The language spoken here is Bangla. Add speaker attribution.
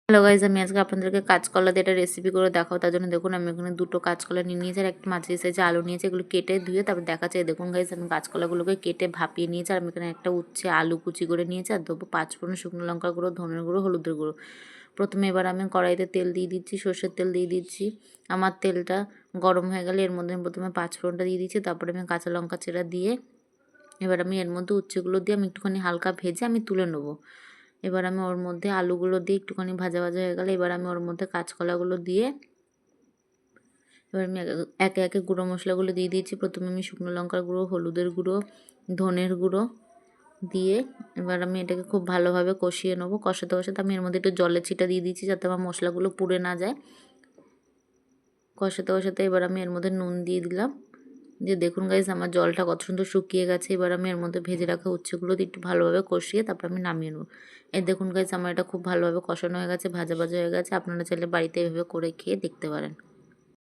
Speaker 1: হ্যালো গাইজ, আমি আজকে আপনাদেরকে কাঁচকলা দিয়ে একটা রেসিপি করে দেখাবো। তার জন্য দেখুন আমি এখানে দুটো কাঁচকলা নিয়ে নিয়েছি আর একটা মাঝারি সাইজে আলু নিয়েছি। এগুলো কেটে ধুয়ে তারপর দেখাচ্ছে। দেখুন গাইজ, আমি কাঁচকলাগুলোকে কেটে ভাপিয়ে নিয়েছি আর আমি এখানে একটা উচ্ছে আলু কুচি করে নিয়েছি আর দেবো 5 ফোড়ন, শুকনো লঙ্কার গুঁড়ো, ধনের গুঁড়ো, হলুদের গুঁড়ো। প্রথমে এবার আমি কড়াইতে তেল দিয়ে দিচ্ছি, সর্ষের তেল দিয়ে দিচ্ছি। আমার তেলটা গরম হয়ে গেলে এর মধ্যে আমি প্রথমে 5 ফোড়নটা দিয়ে দিচ্ছি, তারপরে আমি কাঁচা লঙ্কা চেরা দিয়ে এবার আমি এর মধ্যে উচ্ছেগুলো দিয়ে আমি একটুখানি হালকা ভেজে আমি তুলে নেবো। এবার আমি ওর মধ্যে আলুগুলো দিয়ে একটুখানি ভাজা ভাজা হয়ে গেলে এবার আমি ওর মধ্যে কাঁচকলাগুলো দিয়ে এবার আমি একে একে গুঁড়ো মশলাগুলো দিয়ে দিয়েছি। প্রথমে আমি শুকনো লঙ্কার গুঁড়ো, হলুদের গুঁড়ো, ধনের গুঁড়ো দিয়ে এবার আমি এটাকে খুব ভালোভাবে কষিয়ে নেবো। কষাতে কষাতে আমি এর মধ্যে একটু জলের ছিটা দিয়ে দিচ্ছি যাতে আমার মশলাগুলো পুড়ে না যায়। কষাতে কষাতে এবার আমি এর মধ্যে নুন দিয়ে দিলাম। যে দেখুন গাইস, আমার জলটা কত সুন্দর শুকিয়ে গেছে। এবার আমি এর মধ্যে ভেজে রাখা উচ্ছেগুলো দিয়ে একটু ভালোভাবে কষিয়ে তারপর আমি নামিয়ে নেবো। এই দেখুন গাইস, আমার এটা খুব ভালোভাবে কষানো হয়ে গেছে, ভাজা ভাজা হয়ে গেছে। আপনারা চাইলে বাড়িতে এভাবে করে খেয়ে দেখতে পারেন।